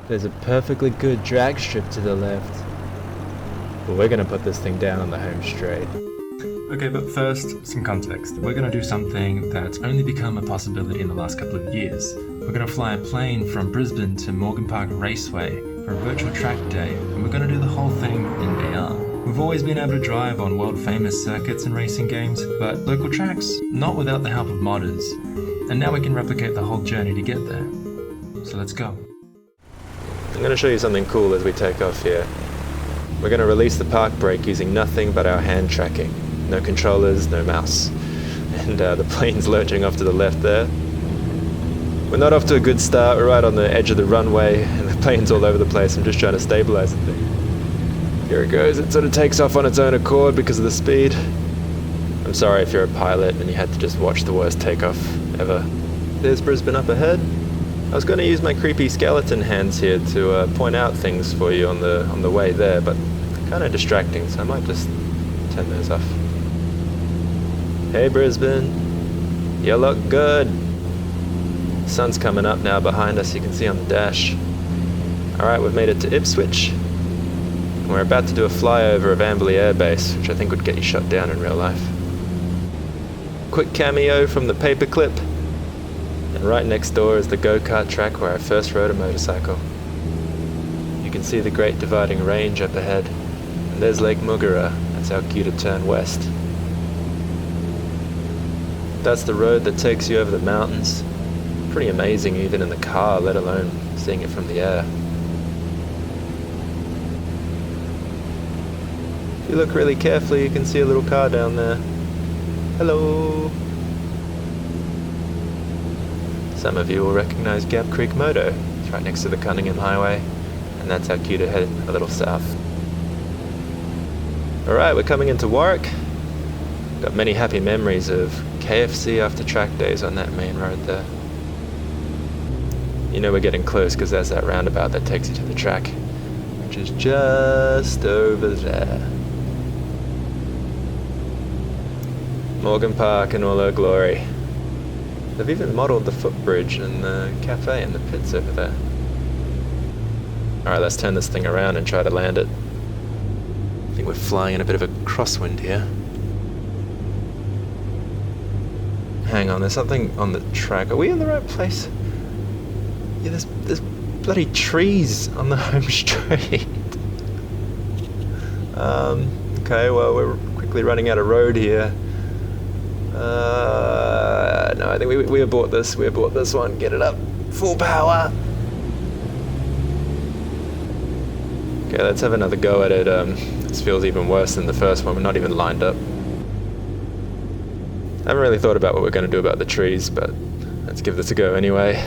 There's a perfectly good drag strip to the left. But we're gonna put this thing down on the home straight. Okay, but first, some context. We're going to do something that's only become a possibility in the last couple of years. We're going to fly a plane from Brisbane to Morgan Park Raceway for a virtual track day, and we're going to do the whole thing in VR. We've always been able to drive on world-famous circuits and racing games, but local tracks, not without the help of modders. And now we can replicate the whole journey to get there. So let's go. I'm going to show you something cool as we take off here. We're going to release the park brake using nothing but our hand tracking. No controllers, no mouse. And the plane's lurching off to the left there. We're not off to a good start, we're right on the edge of the runway, and the plane's all over the place. I'm just trying to stabilize the thing. Here it goes, it sort of takes off on its own accord because of the speed. I'm sorry if you're a pilot and you had to just watch the worst takeoff ever. There's Brisbane up ahead. I was going to use my creepy skeleton hands here to point out things for you on the way there, but they're kind of distracting, so I might just turn those off. Hey Brisbane, you look good. The sun's coming up now behind us, you can see on the dash. Alright, we've made it to Ipswich. And we're about to do a flyover of Amberley Air Base, which I think would get you shot down in real life. Quick cameo from the paperclip. And right next door is the go-kart track where I first rode a motorcycle. You can see the Great Dividing Range up ahead. And there's Lake Mugara, that's our cue to turn west. That's the road that takes you over the mountains. Pretty amazing even in the car, let alone seeing it from the air. If you look really carefully, you can see a little car down there. Hello! Some of you will recognize Gap Creek Moto. It's right next to the Cunningham Highway, and that's our cue to head a little south. Alright, we're coming into Warwick. Got many happy memories of KFC after track days on that main road there. You know we're getting close because there's that roundabout that takes you to the track, which is just over there. Morgan Park in all her glory. They've even modelled the footbridge and the cafe in the pits over there. Alright, let's turn this thing around and try to land it. I think we're flying in a bit of a crosswind here. Hang on, there's something on the track. Are we in the right place? Yeah, there's bloody trees on the home straight. Okay, well, we're quickly running out of road here. No, I think we abort this. We abort this one. Get it up. Full power. Okay, let's have another go at it. This feels even worse than the first one. We're not even lined up. I haven't really thought about what we're going to do about the trees, but let's give this a go anyway.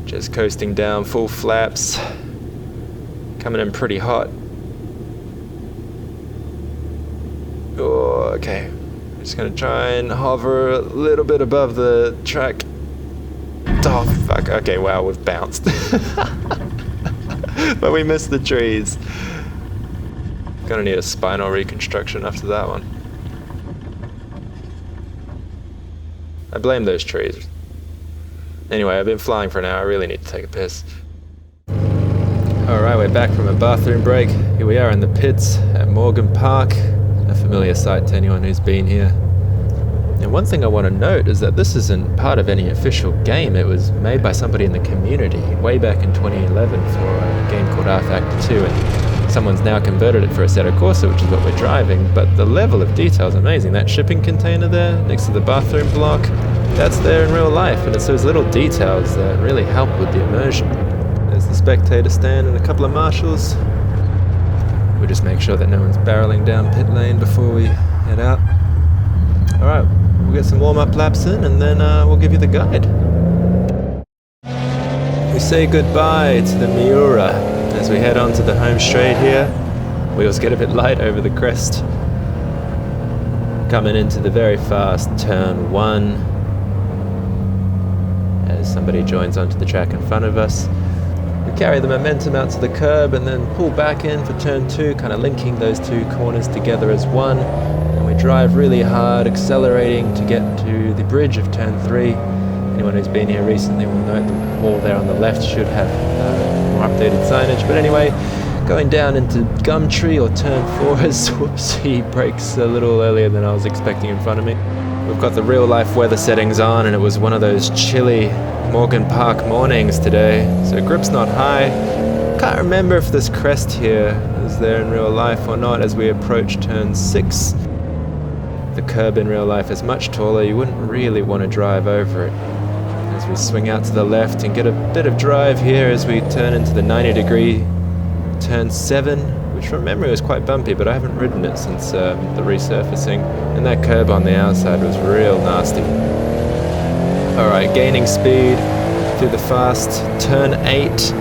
Just coasting down, full flaps. Coming in pretty hot. Oh, okay. Just going to try and hover a little bit above the track. Oh, fuck. Okay, wow, we've bounced. But we missed the trees. Gonna need a spinal reconstruction after that one. I blame those trees. Anyway, I've been flying for an hour. I really need to take a piss. Alright, we're back from a bathroom break. Here we are in the pits at Morgan Park. A familiar sight to anyone who's been here. And one thing I want to note is that this isn't part of any official game. It was made by somebody in the community way back in 2011 for a game called rFactor 2, and someone's now converted it for Assetto Corsa, which is what we're driving. But the level of detail is amazing. That shipping container there next to the bathroom block, that's there in real life, and it's those little details that really help with the immersion. There's the spectator stand and a couple of marshals. We'll just make sure that no one's barreling down pit lane before we head out. Alright, we'll get some warm-up laps in and then we'll give you the guide. We say goodbye to the Miura as we head on to the home straight here. Wheels get a bit light over the crest. Coming into the very fast turn 1 as somebody joins onto the track in front of us. We carry the momentum out to the curb and then pull back in for turn 2, kind of linking those two corners together as one. And we drive really hard, accelerating to get to the bridge of turn 3. Anyone who's been here recently will note the wall there on the left should have more updated signage. But anyway, going down into Gumtree or turn 4 as whoops, he brakes a little earlier than I was expecting in front of me. We've got the real life weather settings on, and it was one of those chilly Morgan Park mornings today, so grip's not high. Can't remember if this crest here is there in real life or not as we approach turn 6. The curb in real life is much taller, you wouldn't really want to drive over it. As we swing out to the left and get a bit of drive here as we turn into the 90-degree turn 7, which from memory was quite bumpy, but I haven't ridden it since the resurfacing, and that curb on the outside was real nasty. Alright, gaining speed through the fast turn 8.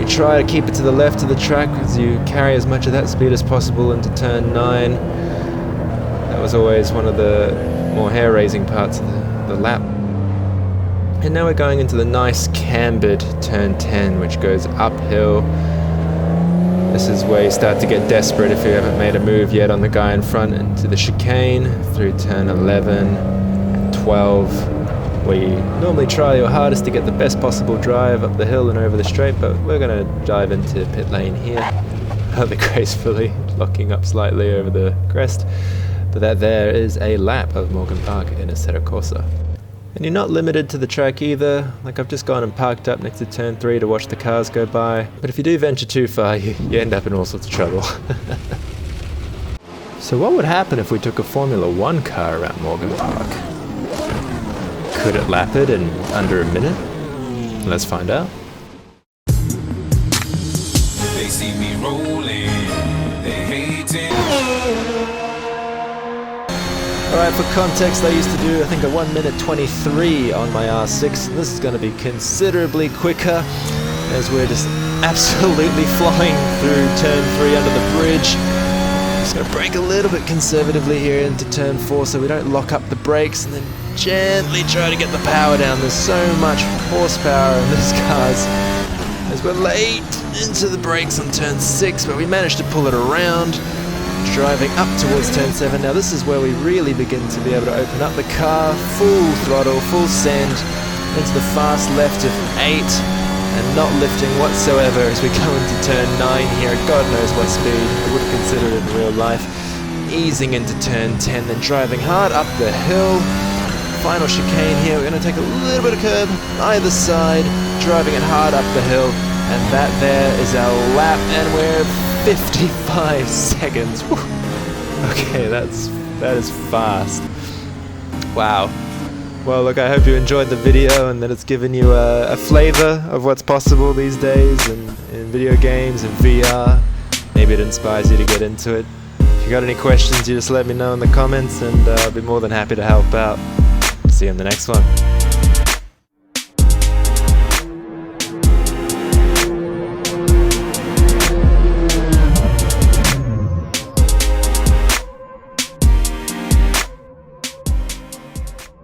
You try to keep it to the left of the track as you carry as much of that speed as possible into turn 9. That was always one of the more hair-raising parts of the lap. And now we're going into the nice cambered turn 10, which goes uphill. This is where you start to get desperate if you haven't made a move yet on the guy in front, into the chicane through turn 11 and 12, where you normally try your hardest to get the best possible drive up the hill and over the straight, but we're going to dive into pit lane here, rather gracefully, locking up slightly over the crest. But that there is a lap of Morgan Park in Assetto Corsa. And you're not limited to the track either. Like, I've just gone and parked up next to turn 3 to watch the cars go by. But if you do venture too far, you end up in all sorts of trouble. So what would happen if we took a Formula 1 car around Morgan Park? Could it lap it in under a minute? Let's find out. They see me rolling, they hating. Alright, for context, I used to do, I think, a 1 minute 23 on my R6. This is going to be considerably quicker, as we're just absolutely flying through turn 3 under the bridge. Just going to brake a little bit conservatively here into turn 4 so we don't lock up the brakes, and then gently try to get the power down. There's so much horsepower in these cars, as we're late into the brakes on turn 6, but we managed to pull it around. Driving up towards turn 7. Now this is where we really begin to be able to open up the car, full throttle, full send, into the fast left of 8, and not lifting whatsoever as we go into turn 9 here at God knows what speed. I would consider it in real life. Easing into turn 10, then driving hard up the hill. Final chicane here, we're going to take a little bit of curb either side, driving it hard up the hill, and that there is our lap, and we're 55 seconds. Woo. Okay, that is fast. Wow. Well, look, I hope you enjoyed the video and that it's given you a flavor of what's possible these days in video games and VR. Maybe it inspires you to get into it. If you got any questions, you just let me know in the comments, and I'll be more than happy to help out. See you in the next one.